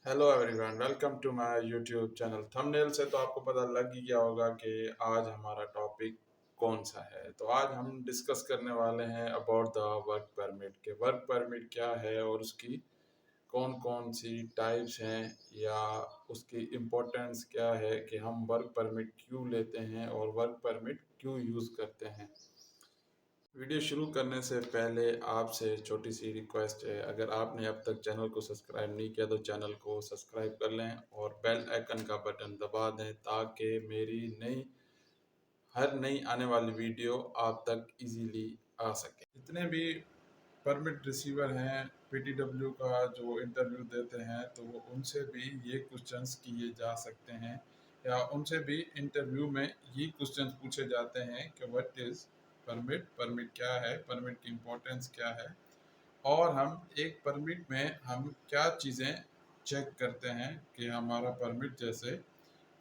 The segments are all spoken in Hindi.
Hello everyone, welcome to my YouTube channel. Thumbnail से तो आपको पता लग ही गया होगा कि आज हमारा टॉपिक कौन सा है। तो आज हम डिस्कस करने वाले हैं अबाउट द वर्क परमिट के वर्क परमिट क्या है और उसकी कौन कौन सी टाइप्स हैं, या उसकी इम्पोर्टेंस क्या है कि हम वर्क परमिट क्यों लेते हैं और वर्क परमिट क्यों यूज़ करते हैं। वीडियो शुरू करने से पहले आपसे छोटी सी रिक्वेस्ट है, अगर आपने अब तक चैनल को सब्सक्राइब नहीं किया तो चैनल को सब्सक्राइब कर लें और बेल आइकन का बटन दबा दें ताकि मेरी हर नई आने वाली वीडियो आप तक इजीली आ सके। जितने भी परमिट रिसीवर हैं पीटीडब्ल्यू का जो इंटरव्यू देते हैं, तो वो उनसे भी ये क्वेश्चंस किए जा सकते हैं, या उनसे भी इंटरव्यू में ये क्वेश्चंस पूछे जाते हैं कि व्हाट इज़ परमिट, परमिट क्या है, परमिट की इम्पोर्टेंस क्या है, और हम एक परमिट में हम क्या चीज़ें चेक करते हैं कि हमारा परमिट जैसे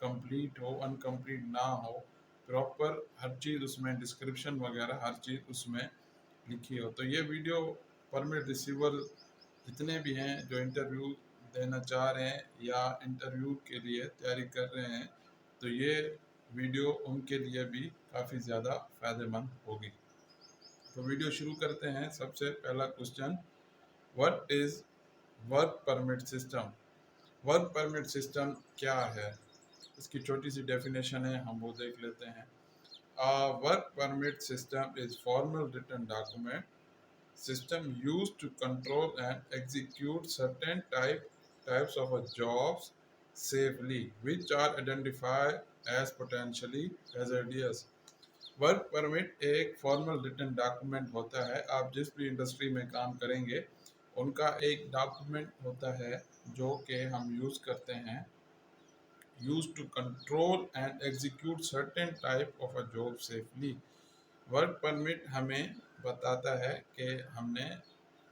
कंप्लीट हो, अनकम्प्लीट ना हो, प्रॉपर हर चीज़ उसमें डिस्क्रिप्शन वगैरह हर चीज़ उसमें लिखी हो। तो ये वीडियो परमिट रिसीवर जितने भी हैं जो इंटरव्यू देना चाह रहे हैं या इंटरव्यू के लिए तैयारी कर रहे हैं, तो ये वीडियो उनके लिए भी काफ़ी ज़्यादा फ़ायदेमंद होगी। तो वीडियो शुरू करते हैं। सबसे पहला question, what is work permit system. Work permit system क्या है, इसकी छोटी सी डेफिनेशन है, हम वो देख लेते हैं। Work permit system is formal written document system used to control and execute certain types of jobs safely, which are identified as potentially hazardous. Work permit एक फॉर्मल रिटन डॉक्यूमेंट होता है। आप जिस भी इंडस्ट्री में काम करेंगे उनका एक डॉक्यूमेंट होता है जो कि हम यूज़ करते हैं, use to control and execute certain type of a job safely. Work permit हमें बताता है कि हमने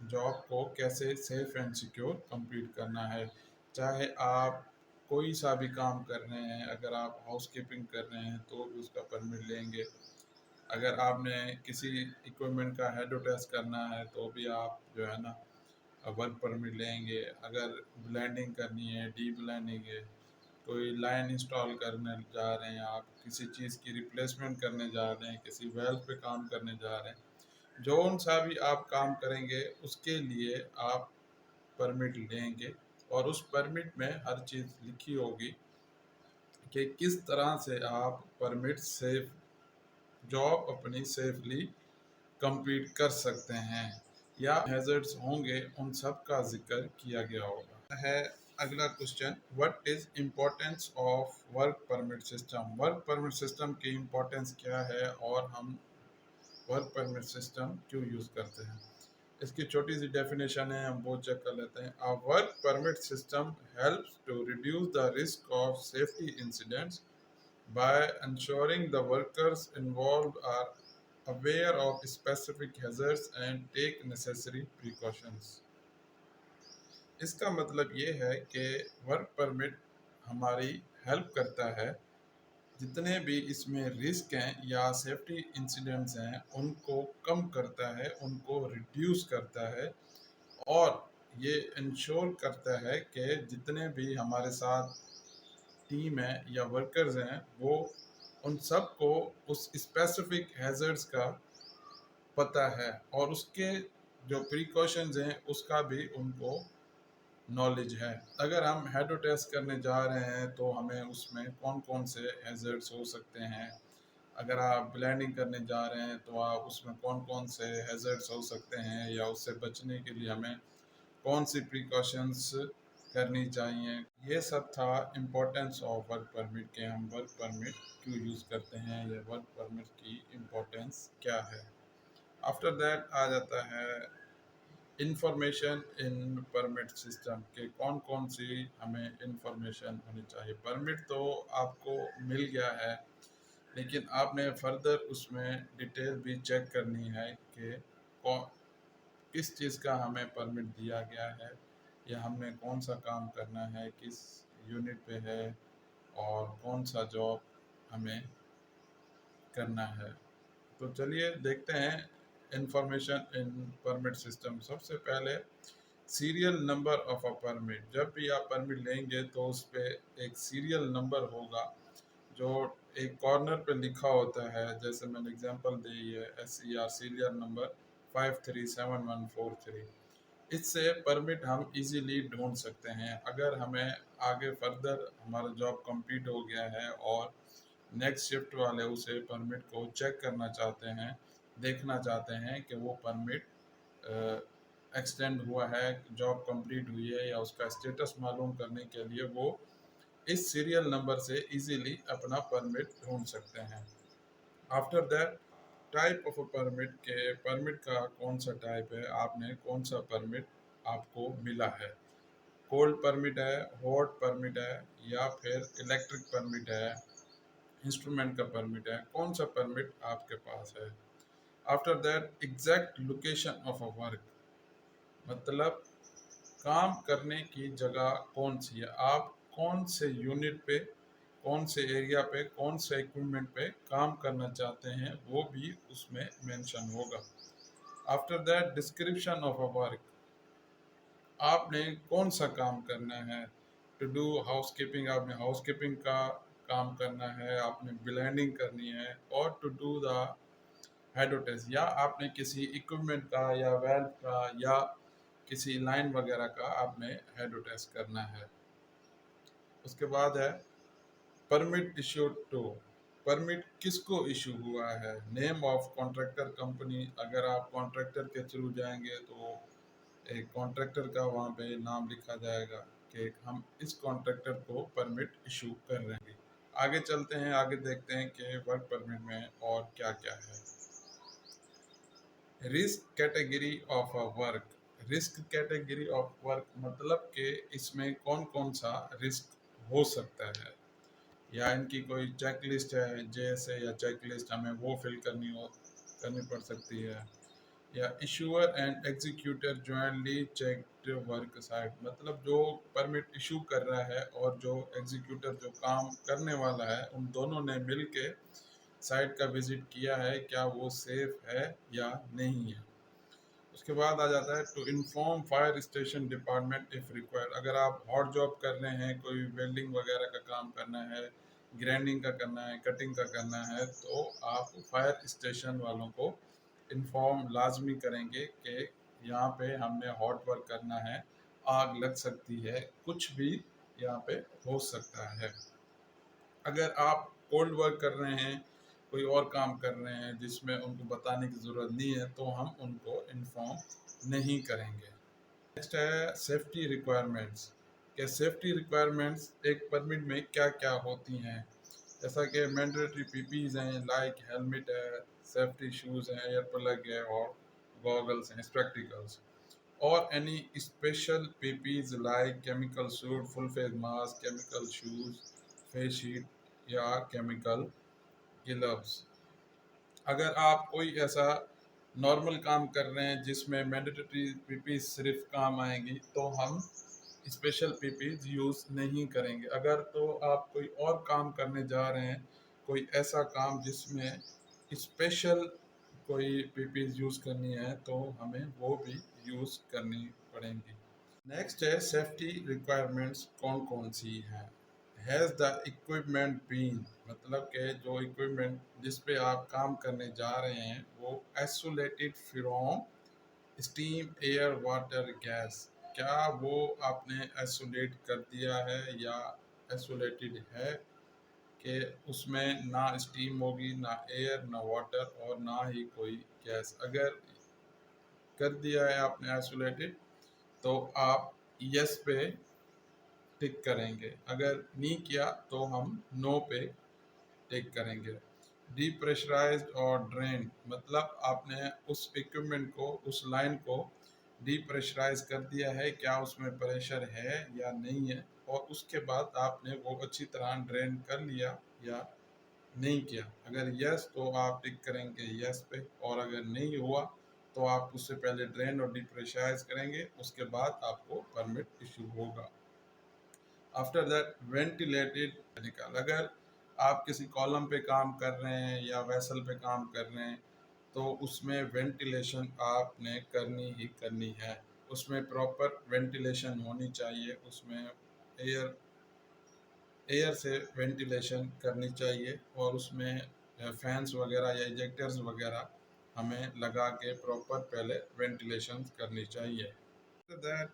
जॉब को कैसे सेफ एंड सिक्योर कंप्लीट करना है। चाहे आप कोई सा भी काम कर रहे हैं, अगर आप हाउस कीपिंग कर रहे हैं तो भी उसका परमिट लेंगे। अगर आपने किसी इक्विपमेंट का हेडो टेस्ट करना है तो भी आप जो है ना वर्क परमिट लेंगे। अगर ब्लेंडिंग करनी है, डी ब्लेंडिंग है, कोई लाइन इंस्टॉल करने जा रहे हैं, आप किसी चीज़ की रिप्लेसमेंट करने जा रहे हैं, किसी वेल्व पे काम करने जा रहे हैं, जौन सा भी आप काम करेंगे उसके लिए आप परमिट लेंगे। और उस परमिट में हर चीज़ लिखी होगी कि किस तरह से आप परमिट सेफ जॉब अपनी सेफली कंप्लीट कर सकते हैं, या हैजर्ड्स होंगे उन सब का जिक्र किया गया होगा। है अगला question, what is importance of work permit system. Work permit system की इम्पोर्टेंस क्या है और हम वर्क परमिट सिस्टम क्यों यूज़ करते हैं। इसकी छोटी सी डेफिनेशन है, हम वो चेक कर लेते हैं। A work permit system helps to reduce the risk of safety incidents by ensuring the workers involved are aware of specific hazards and take necessary precautions। इसका मतलब ये है कि वर्क परमिट हमारी हेल्प करता है, जितने भी इसमें रिस्क हैं या सेफ्टी इंसिडेंट्स हैं उनको कम करता है, उनको रिड्यूस करता है, और ये इंश्योर करता है कि जितने भी हमारे साथ टीम है या वर्कर्स हैं वो उन सब को उस स्पेसिफिक हैजर्ड्स का पता है, और उसके जो प्रिकॉशंस हैं उसका भी उनको नॉलेज है। अगर हम हेडो टेस्ट करने जा रहे हैं तो हमें उसमें कौन कौन से हैजर्ड्स हो सकते हैं, अगर आप ब्लेंडिंग करने जा रहे हैं तो आप उसमें कौन कौन से हैजर्ड्स हो सकते हैं, या उससे बचने के लिए हमें कौन सी प्रिकॉशंस करनी चाहिए। ये सब था इम्पोर्टेंस ऑफ वर्क परमिट के, हम वर्क परमिट क्यों यूज़ करते हैं, या वर्क परमिट की इम्पोर्टेंस क्या है। आफ्टर दैट आ जाता है इंफॉर्मेशन इन परमिट सिस्टम के, कौन कौन सी हमें इंफॉर्मेशन होनी चाहिए। परमिट तो आपको मिल गया है, लेकिन आपने फर्दर उसमें डिटेल भी चेक करनी है कि कौन किस चीज़ का हमें परमिट दिया गया है, या हमने कौन सा काम करना है, किस यूनिट पे है, और कौन सा जॉब हमें करना है। तो चलिए देखते हैं इंफॉर्मेशन इन परमिट सिस्टम। सबसे पहले serial number of a permit, जब भी आप परमिट लेंगे तो उस पर एक सीरियल नंबर होगा जो एक कॉर्नर पे लिखा होता है। जैसे मैंने एग्जांपल दी है, SCR सीरियल नंबर 537143। इससे परमिट हम इजीली ढूंढ सकते हैं। अगर हमें आगे फर्दर हमारा जॉब कंप्लीट हो गया है और नेक्स्ट शिफ्ट वाले उसे परमिट को चेक करना चाहते हैं, देखना चाहते हैं कि वो परमिट एक्सटेंड हुआ है, जॉब कंप्लीट हुई है या उसका स्टेटस मालूम करने के लिए वो इस सीरियल नंबर से इजीली अपना परमिट ढूंढ सकते हैं। After that, type of permit के परमिट का कौन सा टाइप है, आपने कौन सा परमिट आपको मिला है। कोल्ड परमिट है, हॉट परमिट है, या फिर इलेक्ट्रिक परमिट है, इंस्ट्रूमेंट का परमिट है, कौन सा परमिट आपके पास है। After that, exact location of a work, मतलब काम करने की जगह कौन सी है, आप कौन से यूनिट पे, कौन से एरिया पे, कौन से इक्विपमेंट पे काम करना चाहते हैं, वो भी उसमें मेंशन होगा। After that, description of a work, आपने कौन सा काम करना है। टू डू हाउसकीपिंग, आपने हाउसकीपिंग का काम करना है, आपने ब्लेंडिंग करनी है, और टू डू द हेडोटेस, या आपने किसी इक्विपमेंट का या वेल्व का या किसी लाइन वगैरह का आपने हेडोटेस करना है। उसके बाद है परमिट इशू टू, परमिट किसको इशू हुआ है। नेम ऑफ कॉन्ट्रैक्टर कंपनी, अगर आप कॉन्ट्रैक्टर के थ्रू जाएंगे तो एक कॉन्ट्रैक्टर का वहाँ पे नाम लिखा जाएगा कि हम इस कॉन्ट्रैक्टर को परमिट इशू कर रहे हैं। आगे चलते हैं, आगे देखते हैं कि वर्क परमिट में और क्या क्या है। Risk category of a work, risk category of work मतलब कि इसमें कौन कौन सा रिस्क हो सकता है, या इनकी कोई चेक लिस्ट है, जैसे या चेक लिस्ट हमें वो फिल करनी पड़ सकती है। या issuer and executor jointly checked work site, मतलब जो परमिट इशू कर रहा है और जो एग्जीक्यूटर जो काम करने वाला है, उन दोनों ने मिल के साइट का विजिट किया है, क्या वो सेफ है या नहीं है। उसके बाद आ जाता है to inform fire station department if required, अगर आप हॉट जॉब कर रहे हैं, कोई वेल्डिंग वगैरह का काम करना है, ग्राइंडिंग का करना है, कटिंग का करना है, तो आप फायर स्टेशन वालों को इन्फॉर्म लाजमी करेंगे कि यहाँ पे हमने हॉट वर्क करना है, आग लग सकती है, कुछ भी यहाँ पे हो सकता है। अगर आप कोल्ड वर्क कर रहे हैं, कोई और काम कर रहे हैं जिसमें उनको बताने की ज़रूरत नहीं है, तो हम उनको इन्फॉर्म नहीं करेंगे। नेक्स्ट है सेफ्टी रिक्वायरमेंट्स, कि सेफ्टी रिक्वायरमेंट्स एक परमिट में क्या क्या होती हैं। जैसा कि मैंडेटरी पीपीज हैं, लाइक हेलमेट है, सेफ्टी शूज़ हैं, एयर प्लग है, और गॉगल्स हैं, स्पेक्टिकल्स। और any special PPs like chemical suit, full face mask, chemical shoes, face sheet या केमिकल ग्लव्स। अगर आप कोई ऐसा नॉर्मल काम कर रहे हैं जिसमें मैंडेटरी पीपी सिर्फ काम आएंगी, तो हम स्पेशल पीपीज यूज़ नहीं करेंगे। अगर तो आप कोई और काम करने जा रहे हैं, कोई ऐसा काम जिसमें स्पेशल कोई पीपीज यूज़ करनी है, तो हमें वो भी यूज़ करनी पड़ेंगी। नेक्स्ट है सेफ्टी रिक्वायरमेंट्स कौन कौन सी हैं। हैज़ द इक्विपमेंट बीन, मतलब कि जो इक्विपमेंट जिस पे आप काम करने जा रहे हैं वो isolated from steam, air, water, gas, क्या वो आपने आइसोलेट कर दिया है या आइसोलेटेड है कि उसमें ना स्टीम होगी, ना एयर, ना वाटर, और ना ही कोई गैस। अगर कर दिया है आपने आइसोलेटेड, तो आप यस पे टिक करेंगे। अगर नहीं किया तो हम नो पे टिक करेंगे। डीप्रेशराइज्ड और ड्रेन, मतलब आपने उस इक्विपमेंट को, उस लाइन को डीप्रेशराइज कर दिया है, क्या उसमें प्रेशर है या नहीं है, और उसके बाद आपने वो अच्छी तरह ड्रेन कर लिया या नहीं किया। अगर यस तो आप टिक करेंगे यस पे, और अगर नहीं हुआ तो आप उससे पहले ड्रेन और डीप्रेशराइज करेंगे, उसके बाद आपको परमिट इशू होगा। आफ्टर दैट वेंटिलेटेड मेडिकल, अगर आप किसी कॉलम पे काम कर रहे हैं या वेसल पे काम कर रहे हैं, तो उसमें वेंटिलेशन आपने करनी ही करनी है। उसमें प्रॉपर वेंटिलेशन होनी चाहिए, उसमें एयर एयर से वेंटिलेशन करनी चाहिए और उसमें फैंस वगैरह या इजेक्टर्स वगैरह हमें लगा के प्रॉपर पहले वेंटिलेशन करनी चाहिए। दैट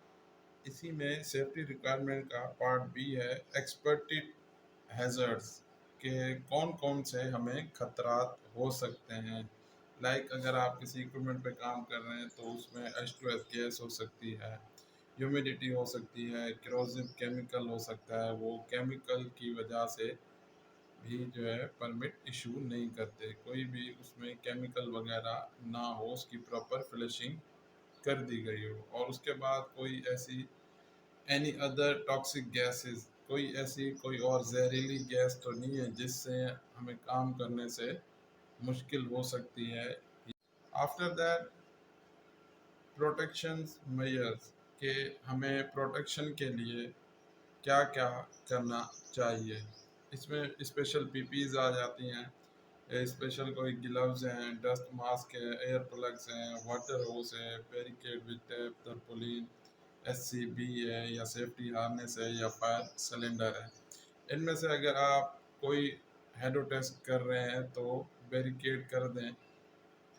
इसी में सेफ्टी रिक्वायरमेंट का पार्ट बी है एक्सपर्टेड हैजर्ड्स के कौन कौन से हमें खतरात हो सकते हैं। लाइक अगर आप किसी इक्विपमेंट पे काम कर रहे हैं तो उसमें H2S गैस हो सकती है, ह्यूमिडिटी हो सकती है, क्रोसिव केमिकल हो सकता है। वो केमिकल की वजह से भी जो है परमिट इशू नहीं करते। कोई भी उसमें केमिकल वगैरह ना हो, उसकी प्रॉपर फिनिशिंग कर दी गई हो। और उसके बाद कोई ऐसी एनी अदर टॉक्सिक गैसेस, कोई और जहरीली गैस तो नहीं है जिससे हमें काम करने से मुश्किल हो सकती है। आफ्टर दैट प्रोटेक्शन मेजर्स के हमें प्रोटेक्शन के लिए क्या क्या करना चाहिए। इसमें स्पेशल पीपीज आ जाती हैं, स्पेशल कोई ग्लव्स हैं, डस्ट मास्क है, एयर प्लग्स हैं, वाटर होस है, बैरिकेड विद टेप, तरपोलिन, SCB है या सेफ्टी हार्नेस है या फायर सिलेंडर है। इनमें से अगर आप कोई हेडो टेस्ट कर रहे हैं तो बैरिकेड कर दें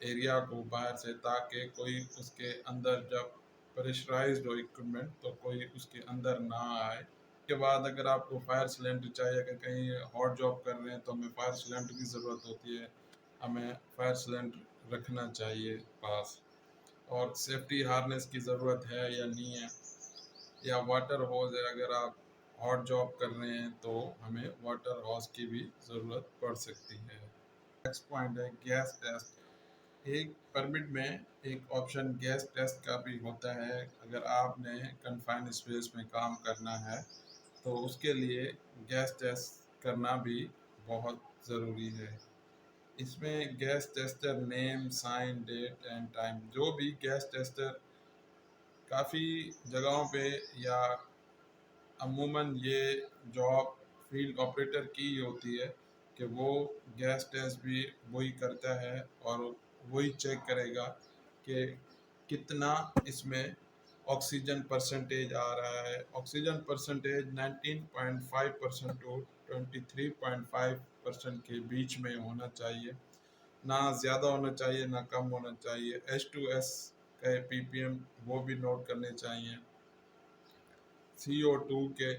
एरिया को बाहर से, ताकि कोई उसके अंदर जब प्रेशराइज्ड हो इक्विपमेंट तो कोई उसके अंदर ना आए। के बाद अगर आपको फायर सिलेंडर चाहिए, अगर कहीं हॉट जॉब कर रहे हैं तो हमें फायर सिलेंडर की ज़रूरत होती है, हमें फायर सिलेंडर रखना चाहिए पास। और सेफ्टी हार्नेस की ज़रूरत है या नहीं है, या वाटर हॉज है, अगर आप हॉट जॉब कर रहे हैं तो हमें वाटर हॉज की भी ज़रूरत पड़ सकती है। नेक्स्ट पॉइंट है गैस टेस्ट। एक परमिट में एक ऑप्शन गैस टेस्ट का भी होता है। अगर आपने कन्फाइंड स्पेस में काम करना है तो उसके लिए गैस टेस्ट करना भी बहुत ज़रूरी है। इसमें gas tester name, sign, date and time, जो भी गैस टेस्टर काफ़ी जगहों पे या अमूमन ये जॉब फील्ड ऑपरेटर की ही होती है कि वो गैस टेस्ट भी वही करता है और वही चेक करेगा कि कितना इसमें ऑक्सीजन परसेंटेज आ रहा है। ऑक्सीजन परसेंटेज 19.5% टू 23.5% के बीच में होना चाहिए, ना ज़्यादा होना चाहिए ना कम होना चाहिए। H2S के ppm वो भी नोट करने चाहिए। CO2 के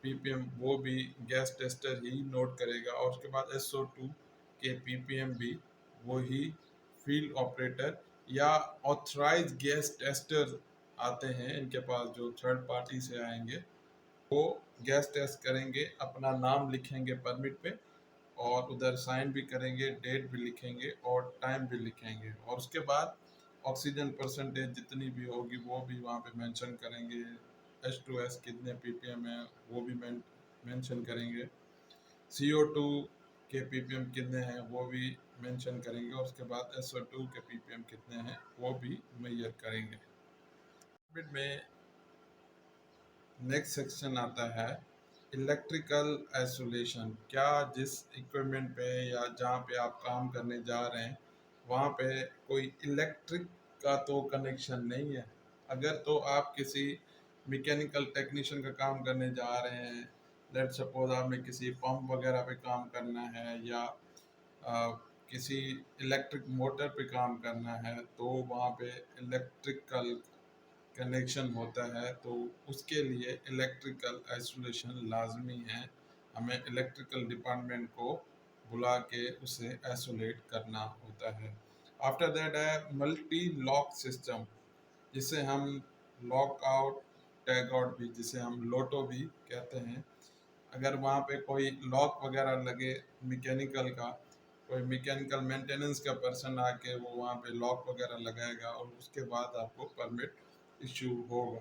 ppm वो भी गैस टेस्टर ही नोट करेगा। और उसके बाद SO2 के ppm भी वो ही फील्ड ऑपरेटर या ऑथराइज गैस टेस्टर आते हैं, इनके पास जो थर्ड पार्टी से आएंगे वो गैस टेस्ट करेंगे, अपना नाम लिखेंगे परमिट पे और उधर साइन भी करेंगे, डेट भी लिखेंगे और टाइम भी लिखेंगे। और उसके बाद ऑक्सीजन परसेंटेज जितनी भी होगी वो भी वहाँ पे मेंशन करेंगे। H2S कितने ppm है वो भी मेंशन करेंगे। CO2 के ppm कितने हैं वो भी मेंशन करेंगे। और उसके बाद SO2 के ppm कितने हैं वो भी मेजर करेंगे। में नेक्स्ट सेक्शन आता है इलेक्ट्रिकल आइसोलेशन। क्या जिस इक्विपमेंट पे या जहाँ पे आप काम करने जा रहे हैं वहाँ पे कोई इलेक्ट्रिक का तो कनेक्शन नहीं है। अगर तो आप किसी मैकेनिकल टेक्नीशियन का काम करने जा रहे हैं, लेट सपोज आपने किसी पंप वगैरह पे काम करना है या किसी इलेक्ट्रिक मोटर पे काम करना है तो वहाँ पे इलेक्ट्रिकल कनेक्शन होता है, तो उसके लिए इलेक्ट्रिकल आइसोलेशन लाजमी है। हमें इलेक्ट्रिकल डिपार्टमेंट को बुला के उसे आइसोलेट करना होता है। आफ्टर दैट है मल्टी लॉक सिस्टम, जिसे हम लॉक आउट टैग आउट भी, जिसे हम लोटो भी कहते हैं। अगर वहाँ पे कोई लॉक वगैरह लगे मैकेनिकल का, कोई मैकेनिकल मेंटेनेंस का पर्सन आके वो वहाँ पे लॉक वगैरह लगाएगा और उसके बाद आपको परमिट इशू होगा।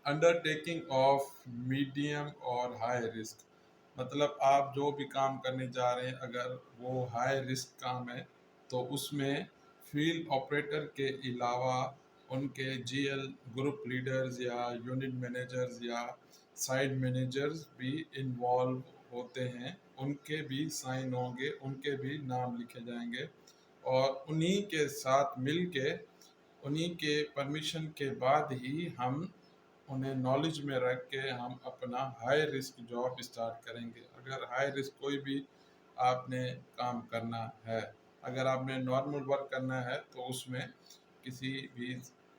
अंडरटेकिंग ऑफ मीडियम और हाई रिस्क, मतलब आप जो भी काम करने जा रहे हैं अगर वो हाई रिस्क काम है तो उसमें फील्ड ऑपरेटर के अलावा उनके GL ग्रुप लीडर्स या यूनिट मैनेजर्स या साइड मैनेजर्स भी इन्वॉल्व होते हैं, उनके भी साइन होंगे, उनके भी नाम लिखे जाएंगे और उन्हीं के साथ मिल के उन्हीं के परमिशन के बाद ही हम उन्हें नॉलेज में रख के हम अपना हाई रिस्क जॉब स्टार्ट करेंगे। अगर हाई रिस्क कोई भी आपने काम करना है, अगर आपने नॉर्मल वर्क करना है तो उसमें किसी भी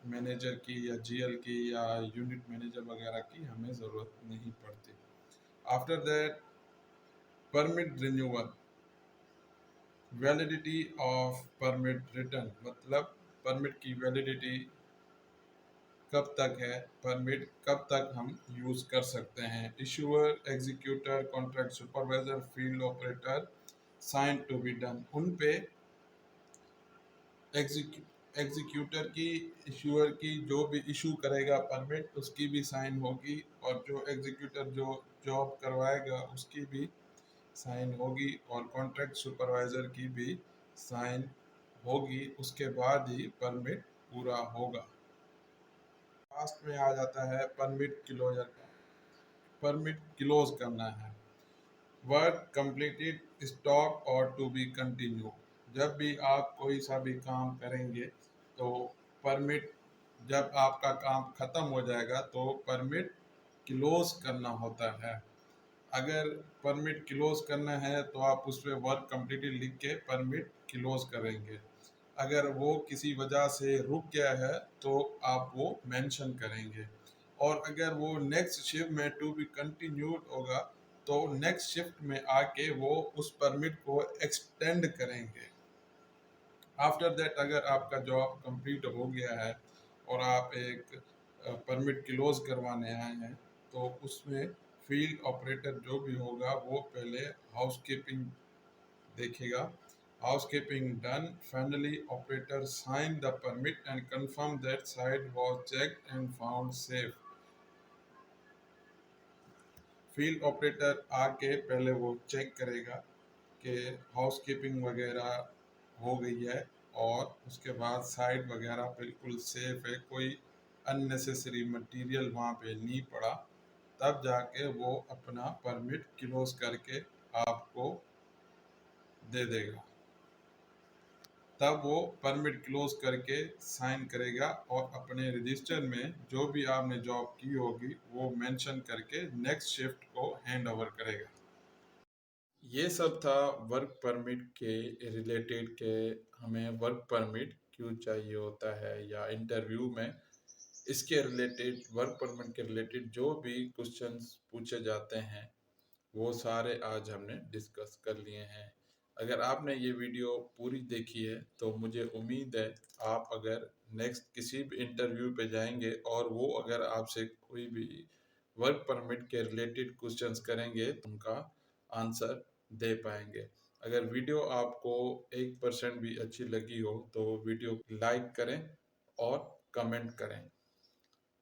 मैनेजर की या जीएल की या यूनिट मैनेजर वगैरह की हमें ज़रूरत नहीं पड़ती। After that, permit renewal, validity of permit return, मतलब परमिट की वैलिडिटी कब तक है, परमिट कब तक हम यूज़ कर सकते हैं। Issuer, executor, contract supervisor, field operator, sign to be done, उन पे एग्जीक्यूटर की, इशूअर की, जो भी इशू करेगा परमिट उसकी भी साइन होगी, और जो एग्जीक्यूटर जो जॉब करवाएगा उसकी भी साइन होगी, और कॉन्ट्रैक्ट सुपरवाइजर की भी साइन होगी। उसके बाद ही परमिट पूरा होगा। लास्ट में आ जाता है परमिट क्लोजर का। परमिट क्लोज करना है, वर्क कंप्लीटेड, स्टॉप और टू बी कंटिन्यू। जब भी आप कोई सा भी काम करेंगे तो परमिट, जब आपका काम खत्म हो जाएगा तो परमिट क्लोज करना होता है। अगर परमिट क्लोज करना है तो आप उस पर वर्क कंप्लीटेड लिख के परमिट क्लोज करेंगे। अगर वो किसी वजह से रुक गया है तो आप वो मेंशन करेंगे, और अगर वो नेक्स्ट शिफ्ट में टू बी कंटिन्यूड होगा तो नेक्स्ट शिफ्ट में आके वो उस परमिट को एक्सटेंड करेंगे। आफ्टर दैट, अगर आपका जॉब कंप्लीट हो गया है और आप एक परमिट क्लोज करवाने आए हैं तो उसमें फील्ड ऑपरेटर जो भी होगा वो पहले हाउसकीपिंग देखेगा। Housekeeping done. Finally, operator signed the permit and confirmed that site was checked and found safe. Field operator आके पहले वो चेक करेगा कि हाउसकीपिंग वगैरह हो गई है और उसके बाद साइट वगैरह बिल्कुल सेफ है, कोई अननेसेसरी मटेरियल वहाँ पे नहीं पड़ा, तब जाके वो अपना परमिट क्लोज करके आपको दे देगा। तब वो परमिट क्लोज करके साइन करेगा और अपने रजिस्टर में जो भी आपने जॉब की होगी वो मेंशन करके नेक्स्ट शिफ्ट को हैंड ओवर करेगा। ये सब था वर्क परमिट के रिलेटेड के हमें वर्क परमिट क्यों चाहिए होता है, या इंटरव्यू में इसके रिलेटेड, वर्क परमिट के रिलेटेड जो भी क्वेश्चंस पूछे जाते हैं वो सारे आज हमने डिस्कस कर लिए हैं। अगर आपने ये वीडियो पूरी देखी है तो मुझे उम्मीद है आप अगर नेक्स्ट किसी भी इंटरव्यू पे जाएंगे और वो अगर आपसे कोई भी वर्क परमिट के रिलेटेड क्वेश्चंस करेंगे तो उनका आंसर दे पाएंगे। अगर वीडियो आपको 1% भी अच्छी लगी हो तो वीडियो लाइक करें और कमेंट करें।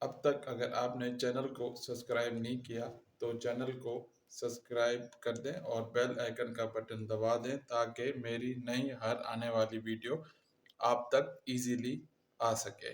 अब तक अगर आपने चैनल को सब्सक्राइब नहीं किया तो चैनल को सब्सक्राइब कर दें और बेल आइकन का बटन दबा दें ताकि मेरी नई हर आने वाली वीडियो आप तक इजीली आ सके।